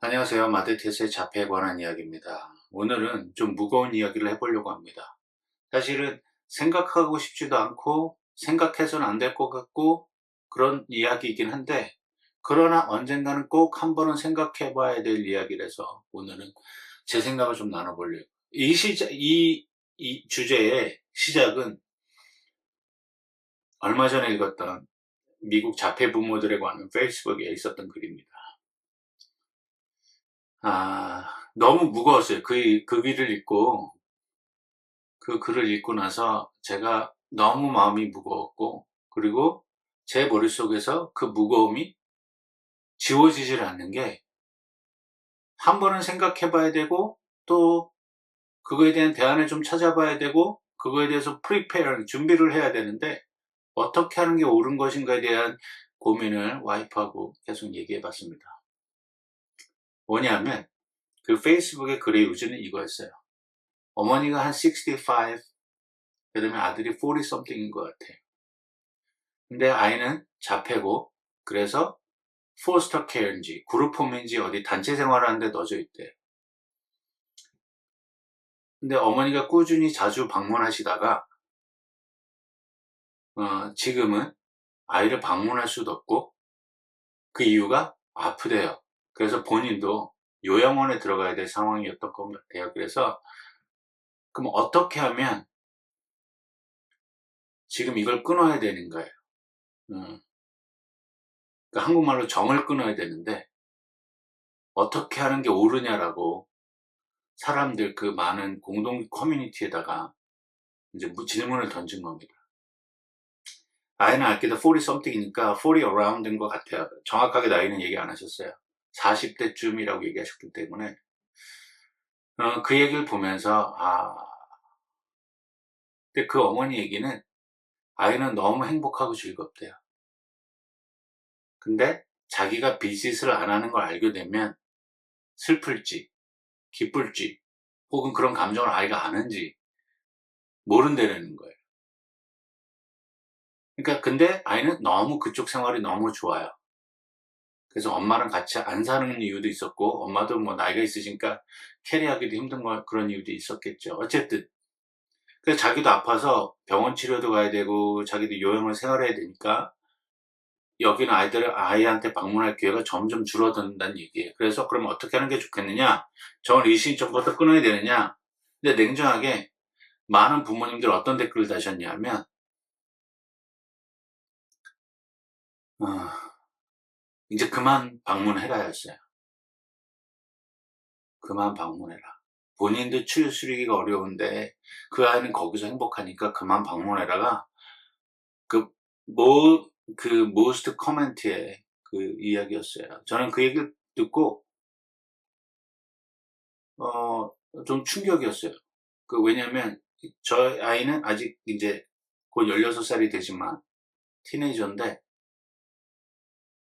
안녕하세요. 마데테스의 자폐에 관한 이야기입니다. 오늘은 좀 무거운 이야기를 해보려고 합니다. 사실은 생각하고 싶지도 않고 생각해서는 안 될 것 같고 그런 이야기이긴 한데, 그러나 언젠가는 꼭 한 번은 생각해 봐야 될 이야기라서 오늘은 제 생각을 좀 나눠보려고. 이 주제의 시작은 얼마 전에 읽었던 미국 자폐 부모들에 관한 페이스북에 있었던 글입니다. 너무 무거웠어요. 그 글을 읽고, 그 글을 읽고 나서 제가 너무 마음이 무거웠고, 그리고 제 머릿속에서 그 무거움이 지워지질 않는 게, 한 번은 생각해 봐야 되고, 또 그거에 대한 대안을 좀 찾아봐야 되고, 그거에 대해서 프리페어, 준비를 해야 되는데, 어떻게 하는 게 옳은 것인가에 대한 고민을 와이프하고 계속 얘기해 봤습니다. 뭐냐면, 그 페이스북의 글의 요지는 이거였어요. 어머니가 한 65, 그 다음에 아들이 40 something인 것 같아요. 근데 아이는 자폐고, 그래서 포스터 케어인지 그룹홈인지 어디 단체 생활하는 데 넣어져 있대요. 근데 어머니가 꾸준히 자주 방문하시다가 지금은 아이를 방문할 수도 없고, 그 이유가 아프대요. 그래서 본인도 요양원에 들어가야 될 상황이었던 것 같아요. 그래서 그럼 어떻게 하면 지금 이걸 끊어야 되는 거예요. 그러니까 한국말로 정을 끊어야 되는데 어떻게 하는 게 옳으냐라고 사람들, 그 많은 공동 커뮤니티에다가 이제 질문을 던진 겁니다. 아이는 알게도 40 something이니까 40 around인 것 같아요. 정확하게 나이는 얘기 안 하셨어요. 40대쯤이라고 얘기하셨기 때문에 그 얘기를 보면서 근데 그 어머니 얘기는 아이는 너무 행복하고 즐겁대요. 근데 자기가 빚짓을 안 하는 걸 알게 되면 슬플지 기쁠지 혹은 그런 감정을 아이가 아는지 모른다는 거예요. 그러니까 근데 아이는 너무 그쪽 생활이 너무 좋아요. 그래서 엄마랑 같이 안 사는 이유도 있었고, 엄마도 뭐 나이가 있으시니까 캐리하기도 힘든 그런 이유도 있었겠죠. 어쨌든 그래서 자기도 아파서 병원 치료도 가야 되고 자기도 요양을 생활해야 되니까 여기는 아이한테 방문할 기회가 점점 줄어든다는 얘기예요. 그래서 그럼 어떻게 하는 게 좋겠느냐, 정을 일시적부터 끊어야 되느냐. 근데 냉정하게 많은 부모님들 어떤 댓글을 다셨냐면 어, 이제 그만 방문해라였어요. 그만 방문해라. 본인도 추스리기가 어려운데 그 아이는 거기서 행복하니까 그만 방문해라가 그 모, 그 most 커멘트의 그 이야기였어요. 저는 그 얘기를 듣고 어, 좀 충격이었어요. 왜냐면 저희 아이는 아직 이제 곧 16살이 되지만 티네이저인데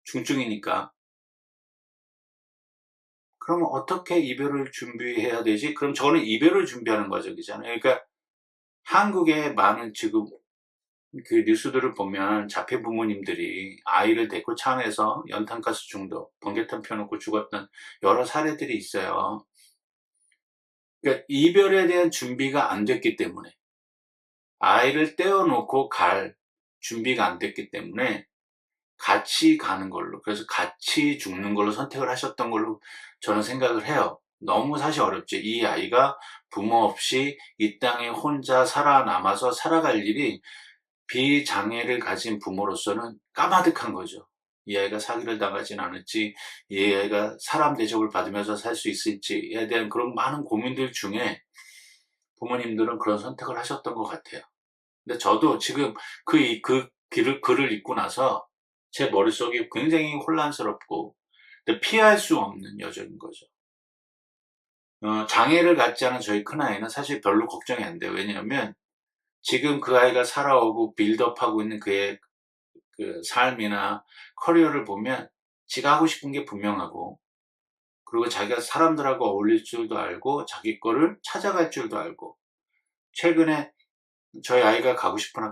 중증이니까, 그러면 어떻게 이별을 준비해야 되지? 그럼 저는 이별을 준비하는 과정이잖아요. 그러니까 한국의 많은 지금 그 뉴스들을 보면 자폐 부모님들이 아이를 데리고 차 안에서 연탄가스 중독, 번개탄 펴놓고 죽었던 여러 사례들이 있어요. 그러니까 이별에 대한 준비가 안 됐기 때문에, 아이를 떼어놓고 갈 준비가 안 됐기 때문에 같이 가는 걸로, 그래서 같이 죽는 걸로 선택을 하셨던 걸로 저는 생각을 해요. 너무 사실 어렵죠. 이 아이가 부모 없이 이 땅에 혼자 살아남아서 살아갈 일이 비장애를 가진 부모로서는 까마득한 거죠. 이 아이가 사기를 당하진 않을지, 이 아이가 사람 대접을 받으면서 살 수 있을지에 대한 그런 많은 고민들 중에 부모님들은 그런 선택을 하셨던 것 같아요. 근데 저도 지금 글을 읽고 나서 제 머릿속이 굉장히 혼란스럽고, 근데 피할 수 없는 여정인 거죠. 장애를 갖지 않은 저희 큰아이는 사실 별로 걱정이 안 돼요. 왜냐하면 지금 그 아이가 살아오고 빌드업하고 있는 그의 그 삶이나 커리어를 보면 지가 하고 싶은 게 분명하고, 그리고 자기가 사람들하고 어울릴 줄도 알고 자기 거를 찾아갈 줄도 알고, 최근에 저희 아이가 가고 싶은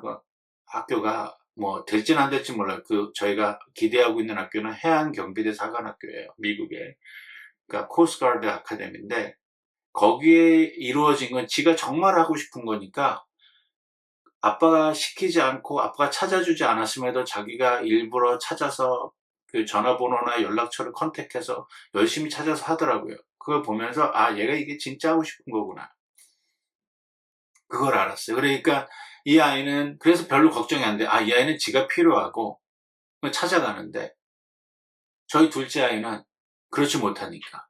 학교가 뭐 될진 안 될지 몰라요. 저희가 기대하고 있는 학교는 해안경비대 사관학교예요, 미국에. 그러니까 코스트가드 아카데미인데 거기에 이루어진 건 지가 정말 하고 싶은 거니까 아빠가 시키지 않고 아빠가 찾아주지 않았음에도 자기가 일부러 찾아서 그 전화번호나 연락처를 컨택해서 열심히 찾아서 하더라고요. 그걸 보면서 아 얘가 이게 진짜 하고 싶은 거구나. 그걸 알았어요. 그러니까 이 아이는 그래서 별로 걱정이 안 돼. 아 이 아이는 지가 필요하고 찾아가는데 저희 둘째 아이는 그렇지 못하니까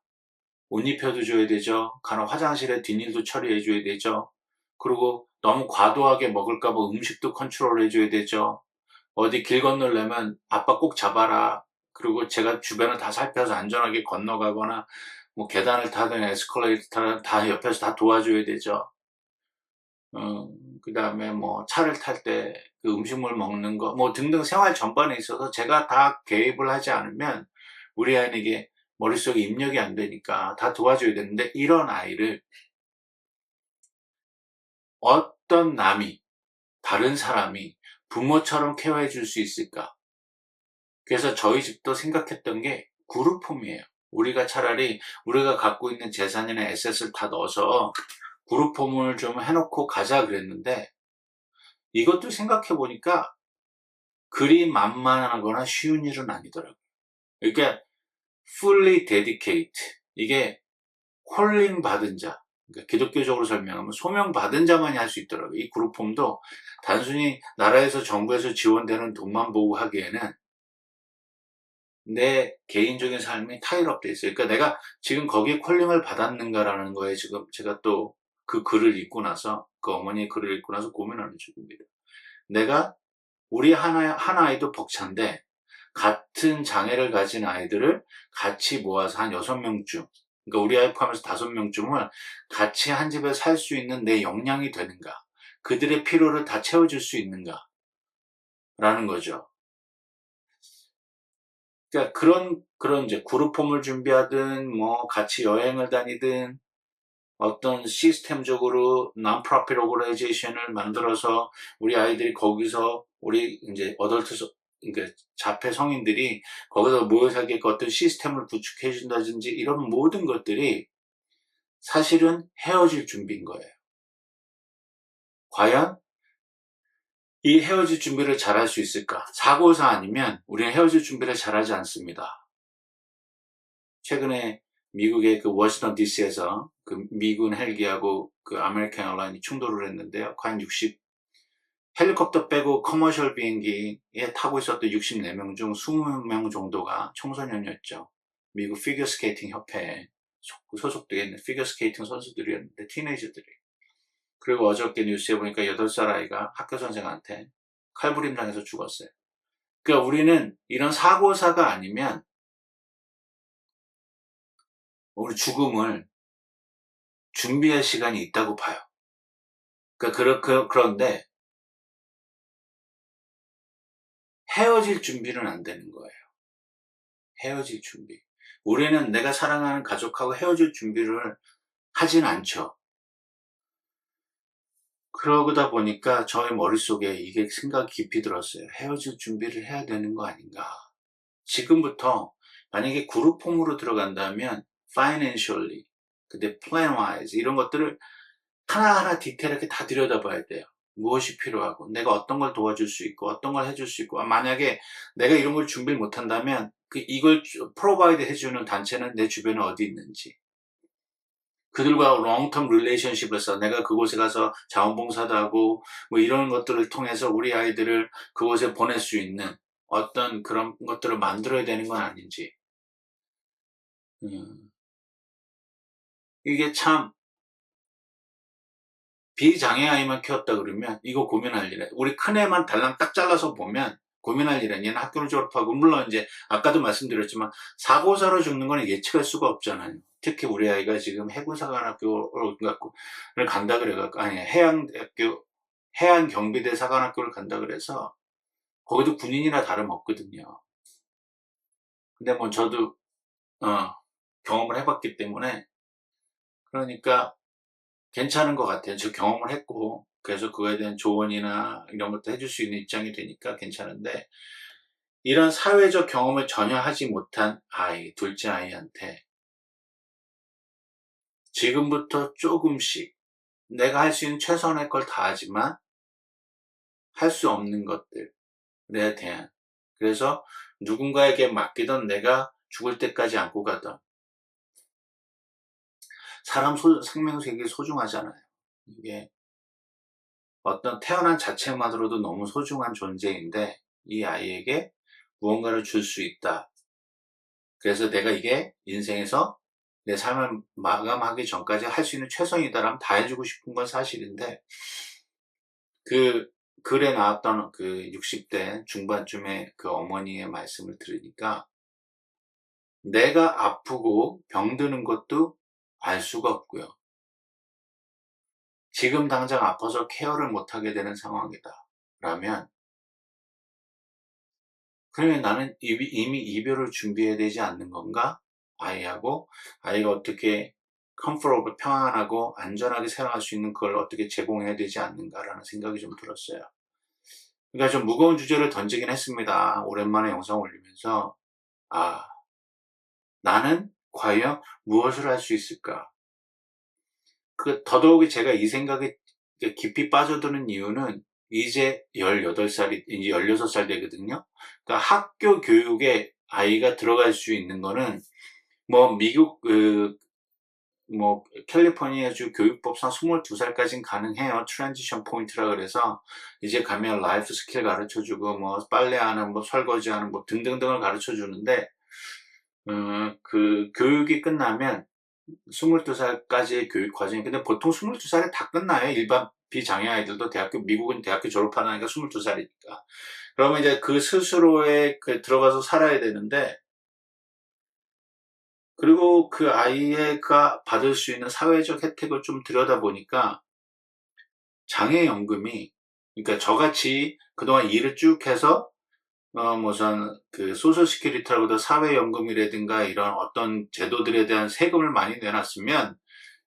옷 입혀도 줘야 되죠. 간혹 화장실에 뒷일도 처리해 줘야 되죠. 그리고 너무 과도하게 먹을까 봐 음식도 컨트롤 해줘야 되죠. 어디 길 건너려면 아빠 꼭 잡아라. 그리고 제가 주변을 다 살펴서 안전하게 건너가거나 뭐 계단을 타든 에스컬레이터 타든 다 옆에서 다 도와줘야 되죠. 그다음에 뭐 차를 탈 때 그 음식물 먹는 거 뭐 등등 생활 전반에 있어서 제가 다 개입을 하지 않으면 우리 아이는 이게 머릿속에 입력이 안 되니까 다 도와줘야 되는데 이런 아이를 어떤 남이 다른 사람이 부모처럼 케어해 줄 수 있을까? 그래서 저희 집도 생각했던 게 그룹홈이에요. 우리가 차라리 우리가 갖고 있는 재산이나 에셋을 다 넣어서 그룹홈을 좀 해놓고 가자 그랬는데 이것도 생각해 보니까 그리 만만하거나 쉬운 일은 아니더라고요. 그러니까 fully dedicate 이게 콜링 받은 자 그러니까 기독교적으로 설명하면 소명 받은 자만이 할 수 있더라고요. 이 그룹홈도 단순히 나라에서 정부에서 지원되는 돈만 보고 하기에는 내 개인적인 삶이 타일업돼 있어요. 그러니까 내가 지금 거기에 콜링을 받았는가라는 거에 지금 제가 또 그 글을 읽고 나서 그 어머니의 글을 읽고 나서 고민하는 중입니다. 내가 우리 한 아이도 벅찬데 같은 장애를 가진 아이들을 같이 모아서 한 6명쯤 그러니까 우리 아이 포함해서 5명쯤을 같이 한 집에 살 수 있는 내 역량이 되는가 그들의 필요를 다 채워줄 수 있는가 라는 거죠. 그러니까 그런 이제 그룹홈을 준비하든 뭐 같이 여행을 다니든 어떤 시스템적으로 non-profit organization을 만들어서 우리 아이들이 거기서 우리 이제 어덜트 그러니까 자폐 성인들이 거기서 모여 살게끔 어떤 시스템을 구축해 준다든지 이런 모든 것들이 사실은 헤어질 준비인 거예요. 과연 이 헤어질 준비를 잘할 수 있을까? 사고사 아니면 우리는 헤어질 준비를 잘하지 않습니다. 최근에 미국의 그 워싱턴 DC에서 그 미군 헬기하고 그 아메리칸 에어라인이 충돌을 했는데요. 과연 헬리콥터 빼고 커머셜 비행기에 타고 있었던 64명 중 20명 정도가 청소년이었죠. 미국 피겨스케이팅 협회에 소속되어 있는 피겨스케이팅 선수들이었는데 티네이저들이. 그리고 어저께 뉴스에 보니까 8살 아이가 학교 선생한테 칼부림 당해서 죽었어요. 그러니까 우리는 이런 사고사가 아니면 우리 죽음을 준비할 시간이 있다고 봐요. 그러니까 그런데 헤어질 준비는 안 되는 거예요. 헤어질 준비. 우리는 내가 사랑하는 가족하고 헤어질 준비를 하진 않죠. 그러다 보니까 저의 머릿속에 이게 생각이 깊이 들었어요. 헤어질 준비를 해야 되는 거 아닌가. 지금부터 만약에 그룹홈으로 들어간다면 financially, 근데 plan-wise 이런 것들을 하나하나 디테일하게 다 들여다봐야 돼요. 무엇이 필요하고 내가 어떤 걸 도와줄 수 있고 어떤 걸 해줄 수 있고 만약에 내가 이런 걸 준비를 못한다면 이걸 프로바이드 해주는 단체는 내 주변에 어디 있는지 그들과 롱텀 릴레이션십에서 내가 그곳에 가서 자원봉사도 하고 뭐 이런 것들을 통해서 우리 아이들을 그곳에 보낼 수 있는 어떤 그런 것들을 만들어야 되는 건 아닌지 이게 참 비장애 아이만 키웠다 그러면 이거 고민할 일이야. 우리 큰애만 달랑 딱 잘라서 보면 고민할 일이야. 얘는 학교를 졸업하고 물론 이제 아까도 말씀드렸지만 사고사로 죽는 거는 예측할 수가 없잖아요. 특히 우리 아이가 지금 해군사관학교를 간다 그래갖고 아니 해안경비대 사관학교를 간다 그래서 거기도 군인이나 다름없거든요. 근데 뭐 저도 경험을 해봤기 때문에 그러니까 괜찮은 것 같아요. 저 경험을 했고 그래서 그거에 대한 조언이나 이런 것도 해줄 수 있는 입장이 되니까 괜찮은데 이런 사회적 경험을 전혀 하지 못한 아이, 둘째 아이한테 지금부터 조금씩 내가 할 수 있는 최선의 걸 다하지만 할 수 없는 것들에 대한, 그래서 누군가에게 맡기던 내가 죽을 때까지 안고 가던, 사람 생명 되게 소중하잖아요. 이게 어떤 태어난 자체만으로도 너무 소중한 존재인데 이 아이에게 무언가를 줄 수 있다. 그래서 내가 이게 인생에서 내 삶을 마감하기 전까지 할 수 있는 최선이다라면 다 해주고 싶은 건 사실인데, 그 글에 나왔던 그 60대 중반쯤의 그 어머니의 말씀을 들으니까 내가 아프고 병드는 것도 알 수가 없고요. 지금 당장 아파서 케어를 못하게 되는 상황이다 라면, 그러면 나는 이미 이별을 준비해야 되지 않는 건가? 아이하고, 아이가 어떻게 comfortable, 평안하고 안전하게 살아갈 수 있는 그걸 어떻게 제공해야 되지 않는가라는 생각이 좀 들었어요. 그러니까 좀 무거운 주제를 던지긴 했습니다. 오랜만에 영상 올리면서. 아, 나는 과연 무엇을 할 수 있을까? 더더욱이 제가 이 생각에 깊이 빠져드는 이유는 이제 18살이, 이제 16살 되거든요. 그러니까 학교 교육에 아이가 들어갈 수 있는 거는, 뭐, 미국, 캘리포니아주 교육법상 22살까지는 가능해요. 트랜지션 포인트라 그래서, 이제 가면 라이프 스킬 가르쳐 주고, 뭐, 빨래하는, 뭐, 설거지하는, 뭐, 등등등을 가르쳐 주는데, 그 교육이 끝나면 22살까지의 교육 과정이, 근데 보통 22살에 다 끝나요. 일반 비장애 아이들도 미국은 대학교 졸업하니까 22살이니까. 그러면 이제 그 스스로에 들어가서 살아야 되는데, 그리고 그 아이가 받을 수 있는 사회적 혜택을 좀 들여다보니까 장애연금이, 그러니까 저같이 그동안 일을 쭉 해서 우선 그 소셜 시큐리티라고도 사회연금이라든가 이런 어떤 제도들에 대한 세금을 많이 내놨으면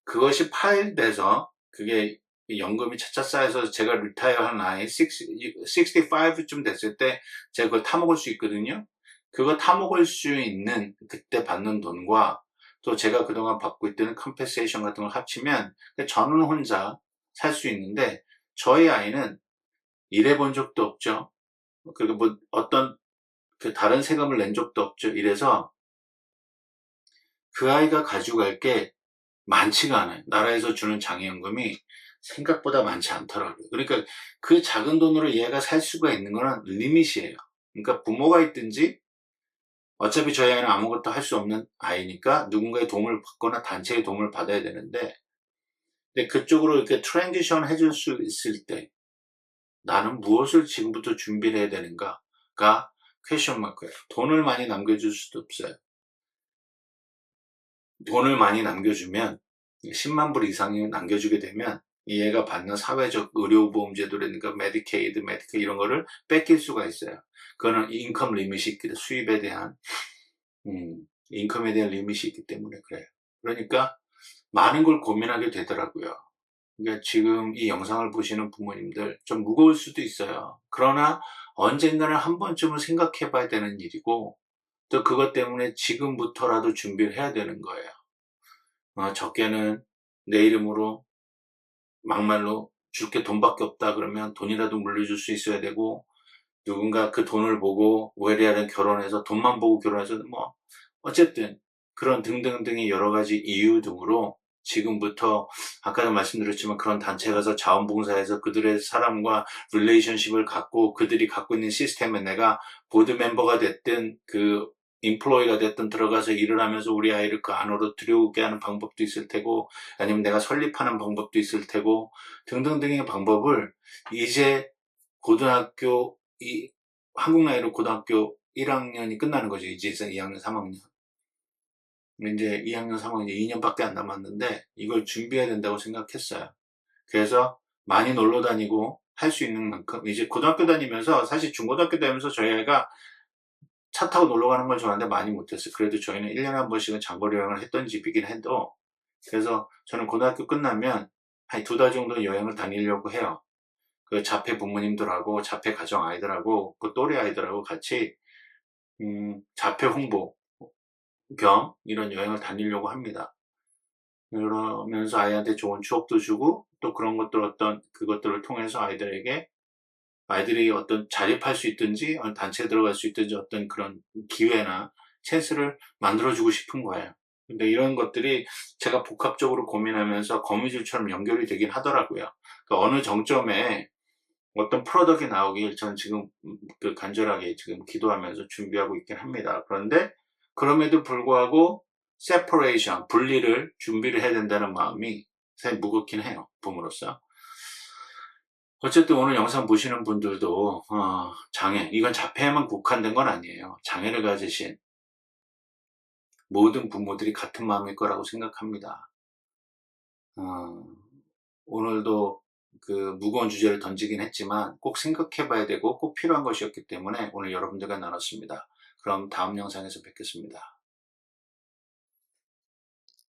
그것이 파일돼서 그게 연금이 차차 쌓여서 제가 리타이어 한 나이 65쯤 됐을 때 제가 그걸 타먹을 수 있거든요. 그거 타먹을 수 있는 그때 받는 돈과 또 제가 그동안 받고 있던 컴pen세이션 같은 걸 합치면 저는 혼자 살 수 있는데, 저희 아이는 일해본 적도 없죠. 그리고 뭐 어떤 그 다른 세금을 낸 적도 없죠. 이래서 그 아이가 가지고 갈 게 많지가 않아요. 나라에서 주는 장애연금이 생각보다 많지 않더라고요. 그러니까 그 작은 돈으로 얘가 살 수가 있는 거는 리밋이에요. 그러니까 부모가 있든지, 어차피 저희 아이는 아무것도 할 수 없는 아이니까 누군가의 도움을 받거나 단체의 도움을 받아야 되는데, 근데 그쪽으로 이렇게 트랜지션 해줄 수 있을 때 나는 무엇을 지금부터 준비를 해야 되는가가 퀘션 마크예요. 돈을 많이 남겨줄 수도 없어요. 돈을 많이 남겨주면 10만 불 이상을 남겨주게 되면 얘가 받는 사회적 의료보험제도라든가 메디케이드 이런 거를 뺏길 수가 있어요. 그거는 인컴 리밋이 있기, 수입에 대한 인컴에 대한 리밋이 있기 때문에 그래요. 그러니까 많은 걸 고민하게 되더라고요. 그러니까 지금 이 영상을 보시는 부모님들 좀 무거울 수도 있어요. 그러나 언젠가는 한 번쯤은 생각해 봐야 되는 일이고, 또 그것 때문에 지금부터라도 준비를 해야 되는 거예요. 적게는 내 이름으로 막말로 줄 게 돈밖에 없다 그러면 돈이라도 물려줄 수 있어야 되고, 누군가 그 돈을 보고 오해리아는 결혼해서 돈만 보고 결혼해서 뭐 어쨌든 그런 등등등의 여러 가지 이유 등으로 지금부터, 아까도 말씀드렸지만 그런 단체에 가서 자원봉사해서 그들의 사람과 릴레이션십을 갖고 그들이 갖고 있는 시스템에 내가 보드 멤버가 됐든 그 인플로이가 됐든 들어가서 일을 하면서 우리 아이를 그 안으로 들여오게 하는 방법도 있을 테고, 아니면 내가 설립하는 방법도 있을 테고, 등등등의 방법을 이제 고등학교, 한국 나이로 고등학교 1학년이 끝나는 거죠. 이제 2학년, 3학년. 이제 2학년, 3학년 이제 2년밖에 안 남았는데 이걸 준비해야 된다고 생각했어요. 그래서 많이 놀러 다니고 할 수 있는 만큼, 이제 고등학교 다니면서, 사실 중고등학교 다니면서 저희 아이가 차 타고 놀러 가는 걸 좋아하는데 많이 못했어요. 그래도 저희는 1년에 한 번씩은 장거리 여행을 했던 집이긴 해도, 그래서 저는 고등학교 끝나면 한 2달 정도 여행을 다니려고 해요. 그 자폐 부모님들하고 자폐 가정 아이들하고 그 또래 아이들하고 같이 자폐 홍보 겸 이런 여행을 다니려고 합니다. 그러면서 아이한테 좋은 추억도 주고 또 그런 것들 그것들을 통해서 아이들이 어떤 자립할 수 있든지 단체에 들어갈 수 있든지 어떤 그런 기회나 찬스를 만들어주고 싶은 거예요. 근데 이런 것들이 제가 복합적으로 고민하면서 거미줄처럼 연결이 되긴 하더라고요. 그러니까 어느 정점에 어떤 프로덕트가 나오길 저는 지금 간절하게 지금 기도하면서 준비하고 있긴 합니다. 그런데 그럼에도 불구하고 separation, 분리를 준비를 해야 된다는 마음이 사실 무겁긴 해요. 부모로서. 어쨌든 오늘 영상 보시는 분들도 장애, 이건 자폐에만 국한된 건 아니에요. 장애를 가지신 모든 부모들이 같은 마음일 거라고 생각합니다. 어, 오늘도 그 무거운 주제를 던지긴 했지만 꼭 생각해 봐야 되고 꼭 필요한 것이었기 때문에 오늘 여러분들과 나눴습니다. 그럼 다음 영상에서 뵙겠습니다.